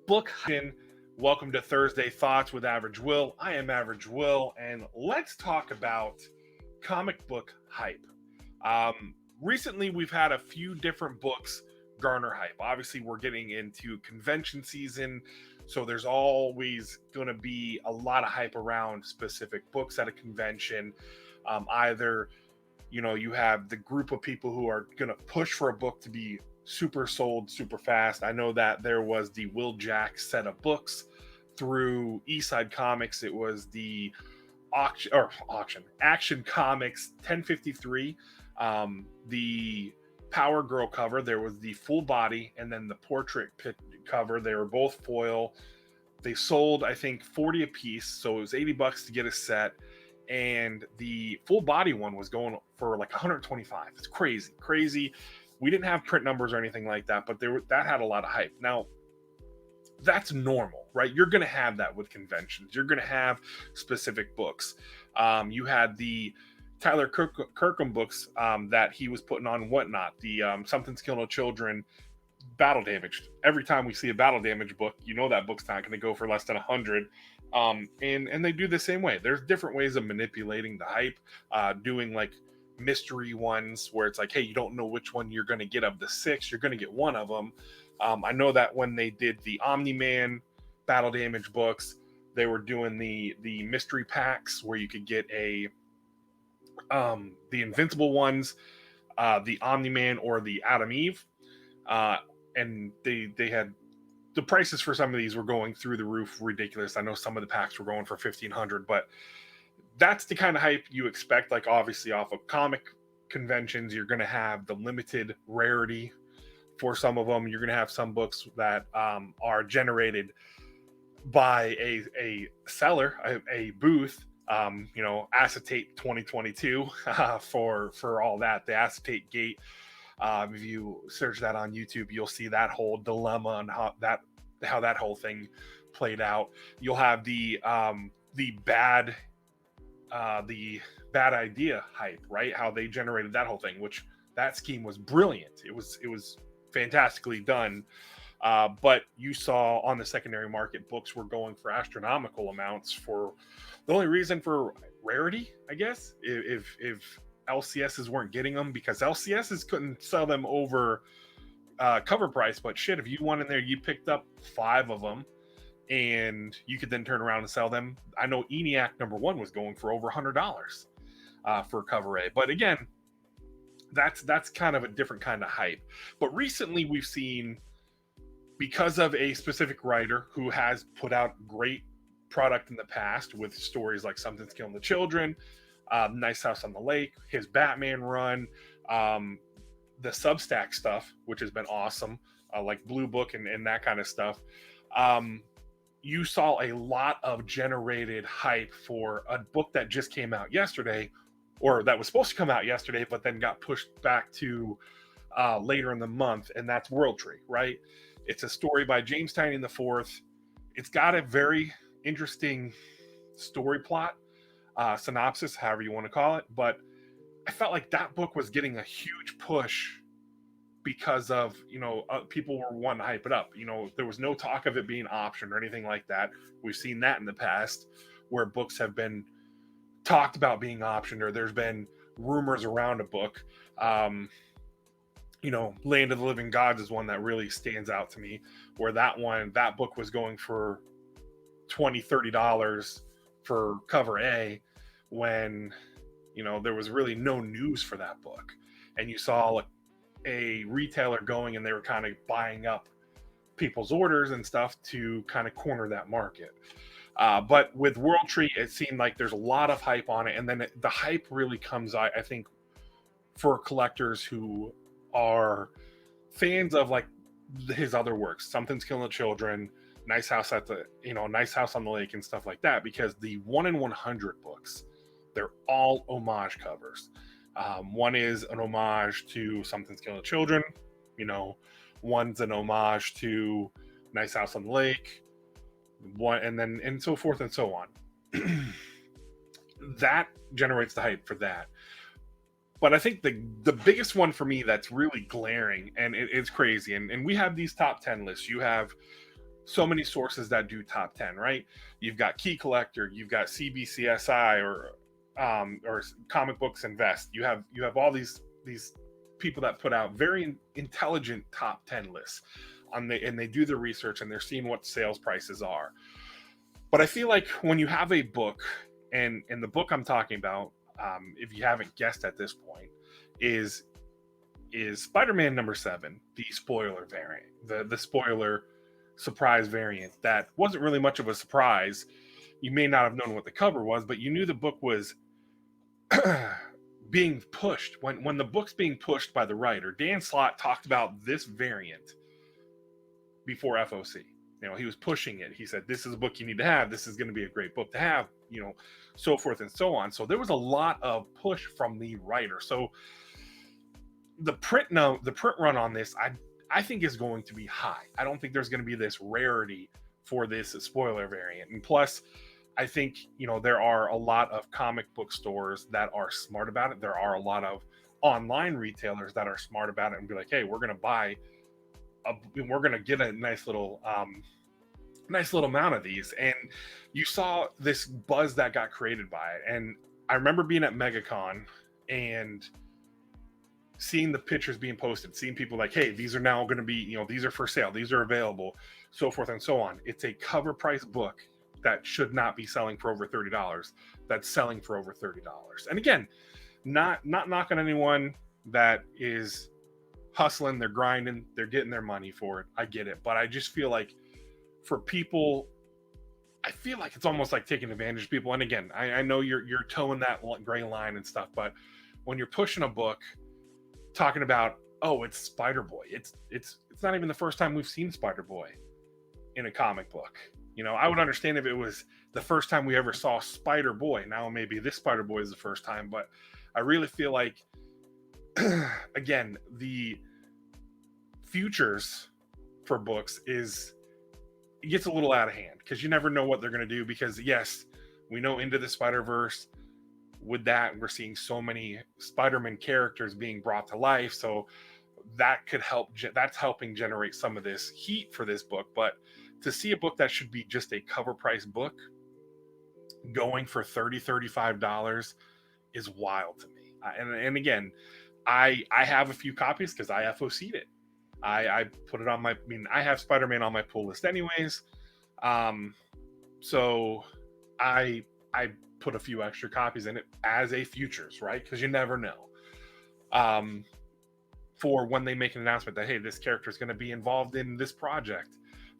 book. Welcome to Thursday Thoughts with Average Will. I am Average Will, and let's talk about comic book hype. Recently, we've had a few different books garner hype. Obviously, we're getting into convention season, so there's always going to be a lot of hype around specific books at a convention. Either you have the group of people who are going to push for a book to be super sold super fast. I know that there was the Will Jack set of books through Eastside Comics. It was the Action Comics 1053, the Power Girl cover. There was the full body and then the portrait cover. They were both foil. They sold, I think, 40 a piece, so it was $80 to get a set. And the full body one was going for like 125. It's crazy. We didn't have print numbers or anything like that, but that had a lot of hype. Now, that's normal, right? You're going to have that with conventions. You're going to have specific books. You had the Tyler Kirkham books that he was putting on Whatnot, the Something's Killing Children, Battle Damaged. Every time we see a Battle Damaged book, that book's not going to go for less than 100. And they do the same way. There's different ways of manipulating the hype, doing like mystery ones where it's like, hey, you don't know which one you're going to get of the 6, you're going to get one of them. I know that when they did the Omni-Man Battle Damage books, they were doing the mystery packs where you could get the Invincible ones, the Omni-Man or the Adam Eve, and they had the prices for some of these were going through the roof, ridiculous. I know some of the packs were going for $1,500, but that's the kind of hype you expect. Like, obviously, off of comic conventions, you're going to have the limited rarity for some of them. You're going to have some books that are generated by a seller, a booth, Acetate 2022 for all that. The Acetate Gate. If you search that on YouTube, you'll see that whole dilemma and how that whole thing played out. You'll have the bad idea hype, right? How they generated that whole thing, which that scheme was brilliant. It was fantastically done. But you saw on the secondary market, books were going for astronomical amounts for the only reason for rarity, I guess. If LCSs weren't getting them, because LCSs couldn't sell them over cover price, but shit, if you went in there, you picked up 5 of them, and you could then turn around and sell them. I know ENIAC #1 was going for over $100 for cover A. But again, that's kind of a different kind of hype. But recently we've seen, because of a specific writer who has put out great product in the past with stories like Something's Killing the Children, Nice House on the Lake, his Batman run, the Substack stuff, which has been awesome, like Blue Book and that kind of stuff. You saw a lot of generated hype for a book that just came out yesterday, or that was supposed to come out yesterday, but then got pushed back to later in the month, and that's World Tree, right? It's a story by James Tynion IV. It's got a very interesting story plot, synopsis, however you want to call it, but I felt like that book was getting a huge push because of, people were wanting to hype it up. There was no talk of it being optioned or anything like that. We've seen that in the past where books have been talked about being optioned, or there's been rumors around a book. Land of the Living Gods is one that really stands out to me, where that book was going for $20-$30 for cover A, when there was really no news for that book, and you saw a retailer going, and they were kind of buying up people's orders and stuff to kind of corner that market. But with World Tree, it seemed like there's a lot of hype on it, and then the hype really comes out, I think, for collectors who are fans of like his other works, Something's Killing the Children, Nice House on the Lake, and stuff like that, because the 1 in 100 books, they're all homage covers. One is an homage to Something's Killing the Children, one's an homage to Nice House on the Lake, and so forth and so on. That generates the hype for that. But I think the biggest one for me that's really glaring, and it's crazy, and we have these top 10 lists. You have so many sources that do top 10, right? You've got Key Collector, you've got CBCSI, or Comic Books Invest. You have all these people that put out very intelligent top 10 lists and they do the research and they're seeing what sales prices are. But I feel like when you have a book, and the book I'm talking about, if you haven't guessed at this point, is Spider-Man #7, the spoiler variant, the spoiler surprise variant that wasn't really much of a surprise. You may not have known what the cover was, but you knew the book was being pushed. When the book's being pushed by the writer, Dan Slott talked about this variant before FOC. He was pushing it. He said, this is a book you need to have. This is going to be a great book to have, so forth and so on. So there was a lot of push from the writer. So the print run on this, I think is going to be high. I don't think there's going to be this rarity for this spoiler variant. And plus, I think, there are a lot of comic book stores that are smart about it. There are a lot of online retailers that are smart about it and be like, hey, we're going to get a nice little amount of these. And you saw this buzz that got created by it. And I remember being at MegaCon and seeing the pictures being posted, seeing people like, hey, these are now going to be, these are for sale, these are available, so forth and so on. It's a cover price book that should not be selling for over $30. That's selling for over $30. And again, not knocking anyone that is hustling, they're grinding, they're getting their money for it. I get it. But I just feel like for people, I feel like it's almost like taking advantage of people. And again, I know you're towing that gray line and stuff, but when you're pushing a book talking about, oh, it's Spider-Boy, it's not even the first time we've seen Spider-Boy in a comic book. I would understand if it was the first time we ever saw Spider-Boy. Now maybe this Spider-Boy is the first time, but I really feel like again, the futures for books it gets a little out of hand because you never know what they're going to do. Because yes, we know Into the Spider-Verse, with that we're seeing so many Spider-Man characters being brought to life, so that could help. That's helping generate some of this heat for this book. But to see a book that should be just a cover price book going for $35 is wild to me. And again, I have a few copies because I FOC'd it. I put it on I have Spider-Man on my pull list anyways. So I put a few extra copies in it as a futures, right? Because you never know. For when they make an announcement that, hey, this character is going to be involved in this project,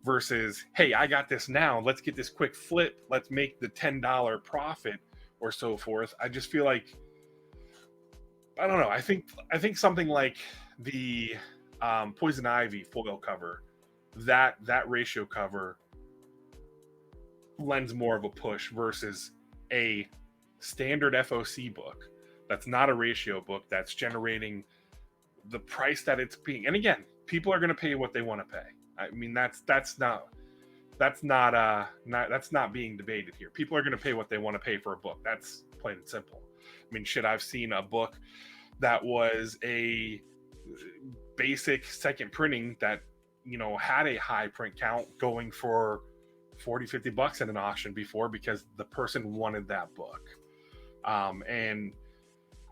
versus, hey, I got this now, let's get this quick flip, let's make the $10 profit or so forth. I just feel like, I don't know, I think something like the Poison Ivy foil cover, that ratio cover lends more of a push versus a standard FOC book that's not a ratio book that's generating the price that it's being. And again, people are going to pay what they want to pay. I mean, that's not being debated here. People are going to pay what they want to pay for a book. That's plain and simple. I mean, shit, I've seen a book that was a basic second printing that, had a high print count going for $40-$50 in an auction before because the person wanted that book. And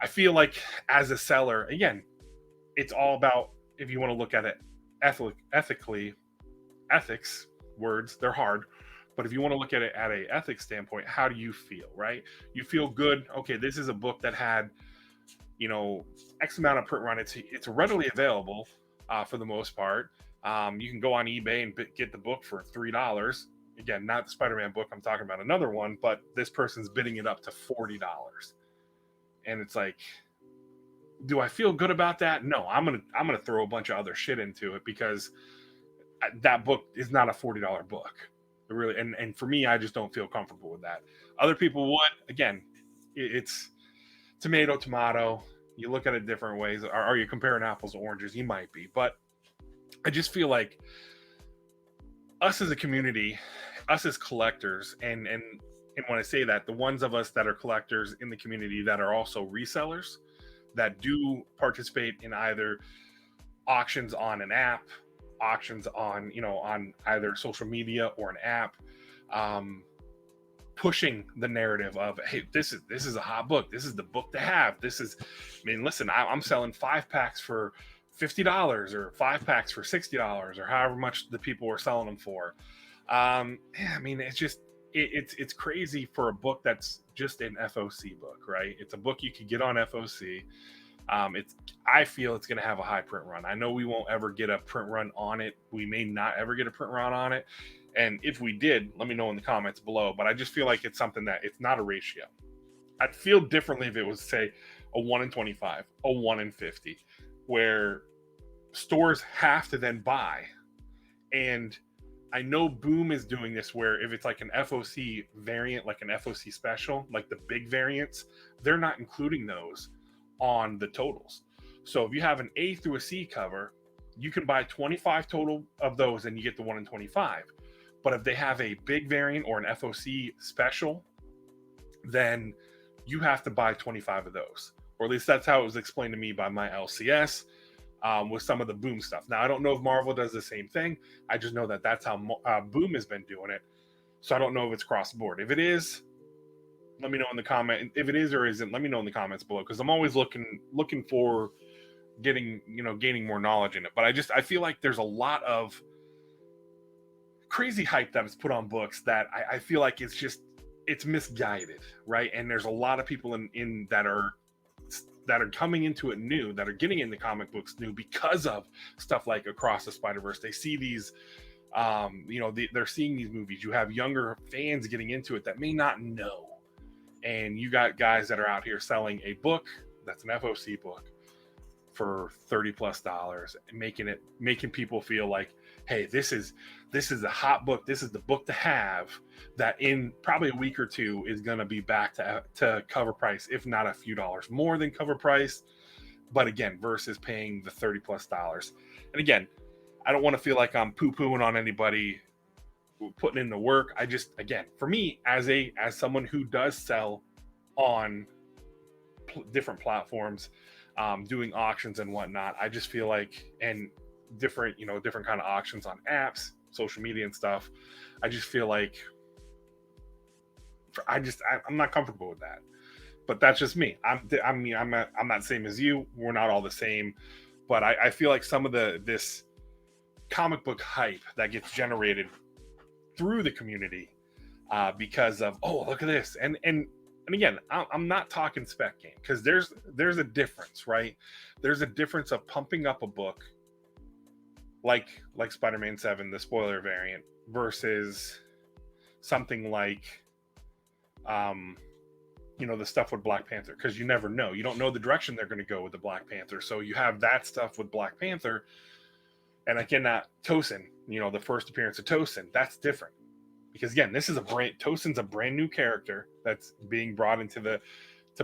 I feel like as a seller, again, it's all about, if you want to look at it ethics, words, they're hard, but if you want to look at it at a ethics standpoint, how do you feel, right? You feel good. Okay, this is a book that had, X amount of print run. It's readily available for the most part. You can go on eBay and get the book for $3. Again, not the Spider-Man book, I'm talking about another one, but this person's bidding it up to $40. And it's like, do I feel good about that? No, I'm gonna throw a bunch of other shit into it because that book is not a $40 book. It really, and for me, I just don't feel comfortable with that. Other people would. Again, it's tomato. You look at it different ways. Are you comparing apples to oranges? You might be, but I just feel like us as a community, us as collectors, and when I say that, the ones of us that are collectors in the community that are also resellers that do participate in either auctions on an app, auctions on, on either social media or an app, pushing the narrative of, hey, this is a hot book, this is the book to have, this is, I mean, listen, I'm selling 5-packs for $50 or 5-packs for $60 or however much the people were selling them for. Yeah, I mean, it's just it's crazy for a book that's just an FOC book, right? It's a book you could get on FOC. I feel it's going to have a high print run. I know we won't ever get a print run on it. We may not ever get a print run on it. And if we did, let me know in the comments below. But I just feel like it's something that it's not a ratio. I'd feel differently if it was, say, a 1 in 25, a 1 in 50, where stores have to then buy. And I know Boom is doing this where if it's like an FOC variant, like an FOC special, like the big variants, they're not including those on the totals. So if you have an A through a C cover, you can buy 25 total of those and you get the 1 in 25. But if they have a big variant or an FOC special, then you have to buy 25 of those. Or at least that's how it was explained to me by my LCS with some of the Boom stuff. Now, I don't know if Marvel does the same thing. I just know that that's how Boom has been doing it. So I don't know if it's cross the board. If it is, let me know in the comment. If it is or isn't, let me know in the comments below, because I'm always looking for gaining more knowledge in it. But I feel like there's a lot of crazy hype that was put on books that I feel like it's misguided, right? And there's a lot of people in that are coming into it new, that are getting into comic books new because of stuff like Across the Spider-Verse. They see these, they're seeing these movies. You have younger fans getting into it that may not know. And you got guys that are out here selling a book that's an FOC book for $30+ and making people feel like, hey, this is a hot book. This is the book to have, that in probably a week or two is going to be back to cover price, if not a few dollars more than cover price. But again, versus paying the $30+. And again, I don't want to feel like I'm poo-pooing on anybody putting in the work. I just, again, for me, as someone who does sell on different platforms, doing auctions and whatnot, I just feel like, and different kind of auctions on apps, social media and stuff, I just feel like I'm not comfortable with that. But that's just me. I'm not the same as you. We're not all the same. But I feel like some of this comic book hype that gets generated through the community because of, oh, look at this, and again, I'm not talking spec game, because there's a difference, right? There's a difference of pumping up a book like Spider-Man 7, the spoiler variant, versus something like the stuff with Black Panther, because you never know. You don't know the direction they're going to go with the Black Panther. So you have that stuff with Black Panther, and again, that Tosin, the first appearance of Tosin, that's different. Because again, Tosin's a brand new character that's being brought into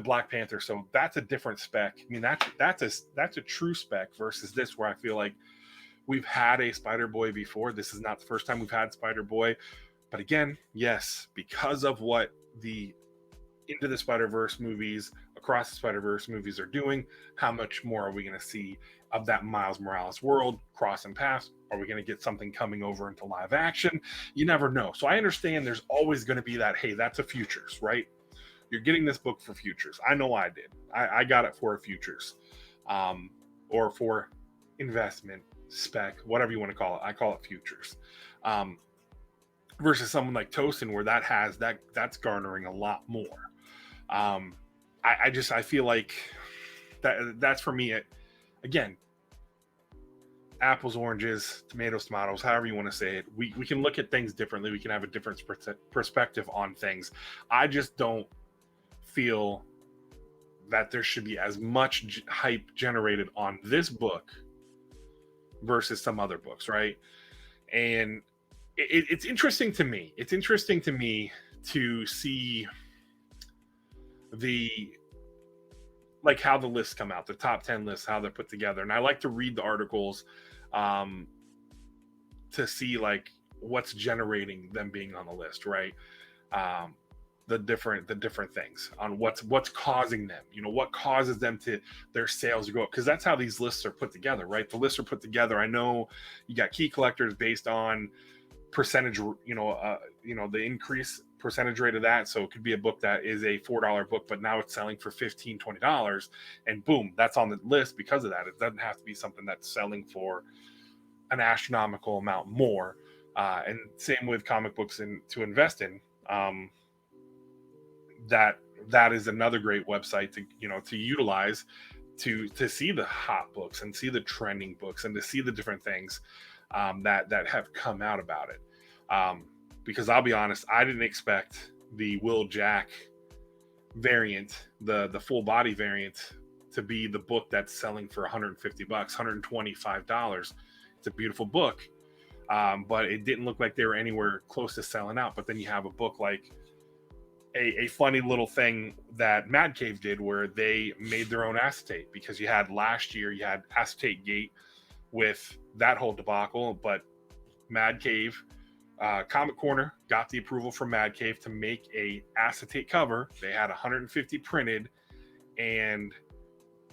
Black Panther, so that's a different spec. I mean, that's a true spec versus this, where I feel like we've had a Spider-Boy before. This is not the first time we've had Spider-Boy, but again, yes, because of what the Into the Spider-Verse movies, Across the Spider-Verse movies are doing, how much more are we going to see of that Miles Morales world crossing paths? Are we going to get something coming over into live action? You never know. So I understand there's always going to be that, hey, that's a Futures, right? You're getting this book for Futures. I know I did. I got it for a Futures, or for investment, spec, whatever you want to call it. I call it Futures. Versus someone like Tosin, where that's garnering a lot more. I feel like that's for me. Again, apples, oranges, tomatoes, however you want to say it. We can look at things differently. We can have a different perspective on things. I just don't feel that there should be as much hype generated on this book versus some other books, right? And it's interesting to me. It's interesting to me to see how the lists come out, the top 10 lists, how they're put together. And I like to read the articles to see what's generating them being on the list, right? the different things on what's causing them, what causes them to their sales to go up, because that's how these lists are put together, right? The lists are put together. I know you got key collectors based on percentage, the increase percentage rate of that. So it could be a book that is a $4 book, but now it's selling for $15-20, and boom, that's on the list because of that. It doesn't have to be something that's selling for an astronomical amount more. And same with comic books to invest in. That is another great website to utilize to see the hot books and see the trending books and to see the different things that have come out about it. Because I'll be honest, I didn't expect the Will Jack variant, the full body variant, to be the book that's selling for $150, $125. It's a beautiful book, but it didn't look like they were anywhere close to selling out. But then you have a book like a funny little thing that Mad Cave did, where they made their own acetate, because last year you had Acetate Gate with that whole debacle, but Mad Cave, Comic Corner got the approval from Mad Cave to make a acetate cover. They had 150 printed, and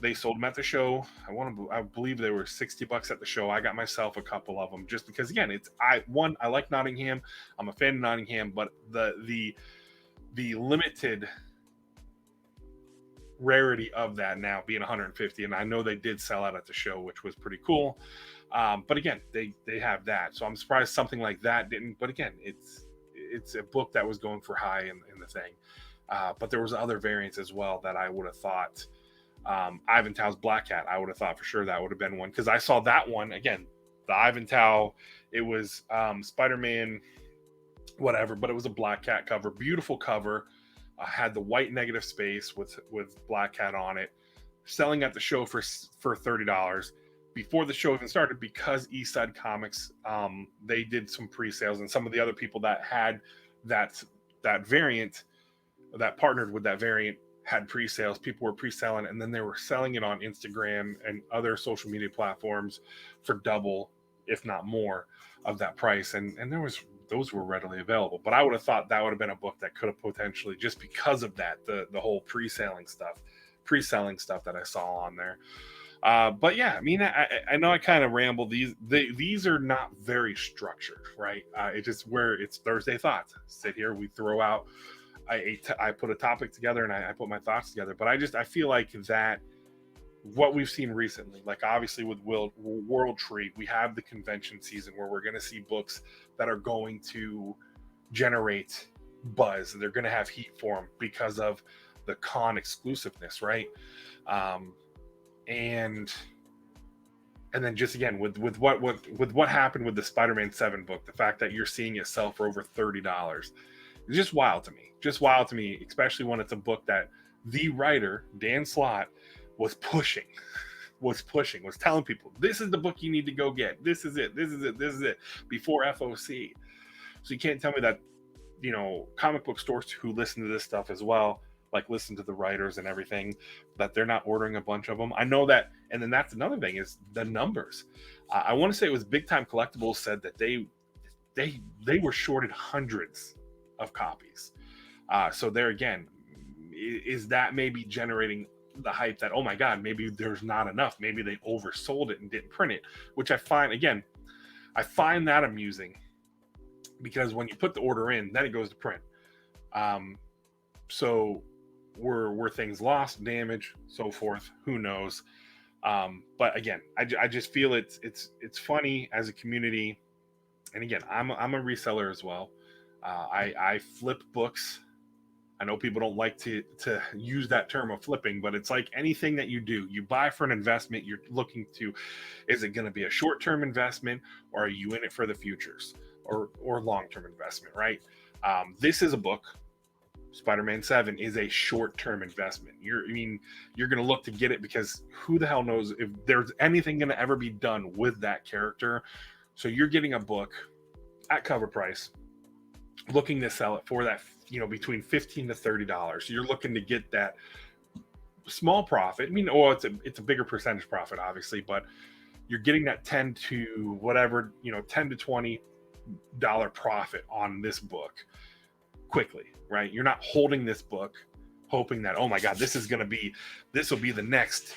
they sold them at the show. I believe they were $60 at the show. I got myself a couple of them just because, again, I like Nottingham. I'm a fan of Nottingham, but the limited rarity of that now being 150, and I know they did sell out at the show, which was pretty cool. But again, they have that, so I'm surprised something like that didn't. But again, it's a book that was going for high in the thing. But there was other variants as well that I would have thought. Ivan Tau's Black Cat, I would have thought for sure that would have been one, because I saw that one again. The Ivan Tau, it was Spider-Man, whatever, but it was a Black Cat cover, beautiful cover. Had the white negative space with Black Cat on it, selling at the show for $30 before the show even started, because East Side Comics, they did some pre-sales, and some of the other people that had that variant, that partnered with that variant, had pre-sales. People were pre-selling, and then they were selling it on Instagram and other social media platforms for double, if not more, of that price. And those were readily available. But I would have thought that would have been a book that could have potentially, just because of that, the whole pre-selling stuff that I saw on there. But yeah, I mean, I know I kind of ramble. These are not very structured, right? It's just where it's Thursday Thoughts. Sit here, we throw out. I put a topic together and I put my thoughts together. But I feel like that what we've seen recently, like obviously with World Tree, we have the convention season where we're going to see books that are going to generate buzz. They're going to have heat for them because of the con exclusiveness, right? And then just again with what happened with the Spider-Man 7 book, the fact that you're seeing it sell for over $30, it's just wild to me, especially when it's a book that the writer Dan Slott was telling people, this is the book you need to go get, this is it before FOC. So you can't tell me that comic book stores who listen to this stuff as well, like listen to the writers and everything, that they're not ordering a bunch of them. I know that. And then that's another thing, is the numbers. I want to say it was Big Time Collectibles said that they were shorted hundreds of copies. So there again, is that maybe generating the hype that, oh my God, maybe there's not enough, maybe they oversold it and didn't print it, which I find that amusing, because when you put the order in, then it goes to print. So were things lost, damaged, so forth, who knows? But again, I just feel it's funny as a community. And again, I'm a reseller as well. I flip books. I know people don't like to use that term of flipping, but it's like anything that you do. You buy for an investment. You're looking to, is it going to be a short-term investment, or are you in it for the futures, or long-term investment, right? This is a book. Spider-Man 7 is a short-term investment. You're going to look to get it because who the hell knows if there's anything going to ever be done with that character. So you're getting a book at cover price, looking to sell it for that, between $15 to $30. You're looking to get that small profit. It's a bigger percentage profit, obviously, but you're getting that 10 to whatever, $10 to $20 profit on this book. quickly, right? You're not holding this book hoping that, oh my God, this will be the next,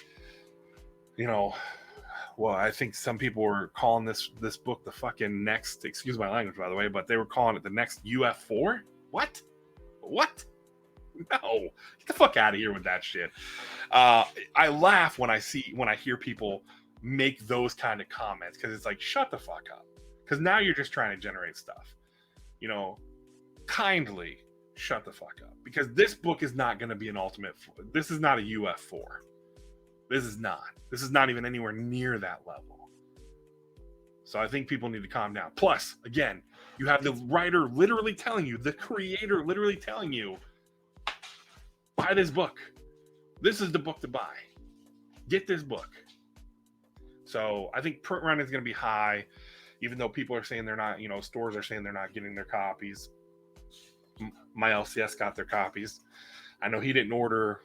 well, I think some people were calling this book the fucking next, excuse my language, by the way, but they were calling it the next UF4. What? No, get the fuck out of here with that shit. I laugh when I hear people make those kind of comments, because it's like, shut the fuck up, because now you're just trying to generate stuff. Kindly shut the fuck up, because this book is not going to be an ultimate. This is not a UF4. This is not even anywhere near that level. So I think people need to calm down. Plus, again, you have the writer literally telling you, the creator literally telling you, buy this book. This is the book to buy. Get this book. So I think print run is going to be high, even though people are saying they're not, stores are saying they're not getting their copies. My LCS got their copies. I know he didn't order,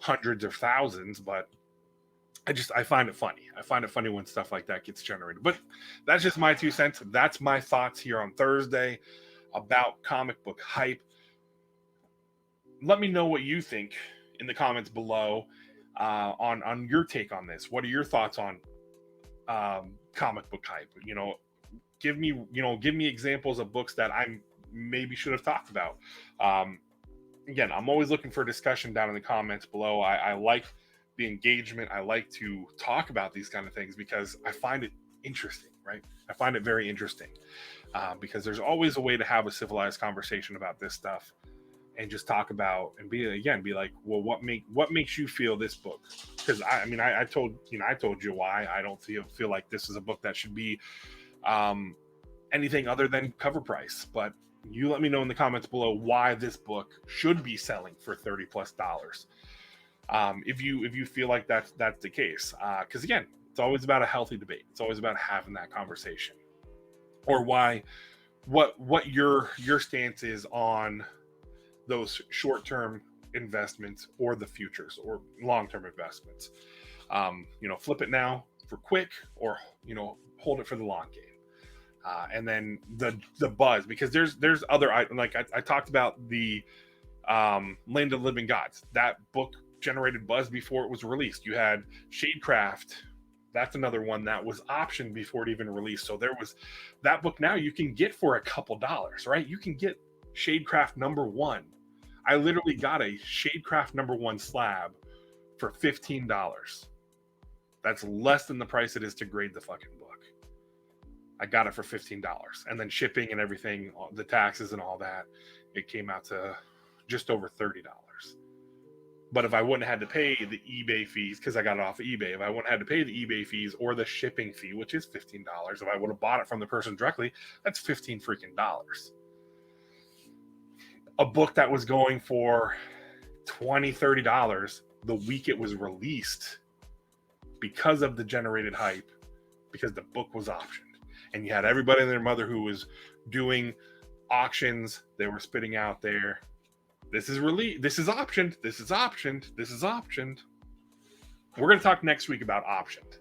hundreds of thousands, but I find it funny. I find it funny when stuff like that gets generated. But that's just my 2 cents. That's my thoughts here on Thursday about comic book hype. Let me know what you think in the comments below on your take on this. What are your thoughts on comic book hype? Give me examples of books that I maybe should have talked about. Again, I'm always looking for discussion down in the comments below. I like the engagement. I like to talk about these kind of things because I find it interesting, right? I find it very interesting because there's always a way to have a civilized conversation about this stuff and just talk about and be like, well, what makes you feel this book? Because I told you why I don't feel like this is a book that should be anything other than cover price. But you let me know in the comments below why this book should be selling for $30+. If you feel like that's the case, because again, it's always about a healthy debate. It's always about having that conversation, or what your stance is on those short-term investments or the futures or long-term investments. Flip it now for quick, or hold it for the long game. And then the buzz, because there's other, like I talked about the Land of the Living Gods. That book generated buzz before it was released. You had Shadecraft. That's another one that was optioned before it even released. So there was that book now you can get for a couple dollars, right? You can get Shadecraft #1. I literally got a Shadecraft #1 slab for $15. That's less than the price it is to grade the fucking book. I got it for $15, and then shipping and everything, the taxes and all that, it came out to just over $30. But if I wouldn't have had to pay the eBay fees, because I got it off of eBay, if I wouldn't have had to pay the eBay fees or the shipping fee, which is $15, if I would have bought it from the person directly, that's $15 freaking dollars. A book that was going for $20, $30 the week it was released, because of the generated hype, because the book was optioned. And you had everybody and their mother who was doing auctions. They were spitting out there, this is optioned, this is optioned, this is optioned. We're going to talk next week about optioned.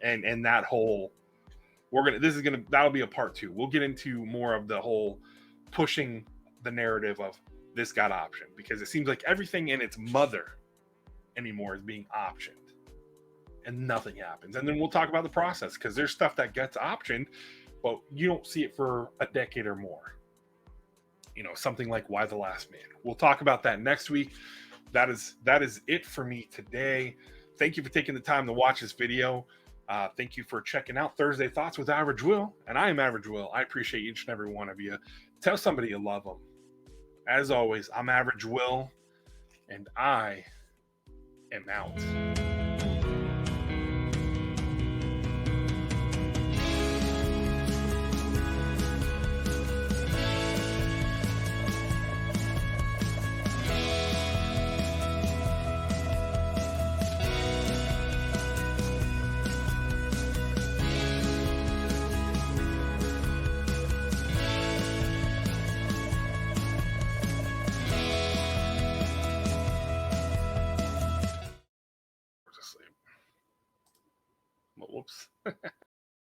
And that whole, that'll be a part 2. We'll get into more of the whole pushing the narrative of this got optioned, because it seems like everything in its mother anymore is being optioned and nothing happens. And then we'll talk about the process, because there's stuff that gets optioned, but you don't see it for a decade or more. Something like Why the Last Man. We'll talk about that next week. That is it for me today. Thank you for taking the time to watch this video. Thank you for checking out Thursday Thoughts with Average Will. And I am Average Will. I appreciate each and every one of you. Tell somebody you love them. As always, I'm Average Will, and I am out. Whoops.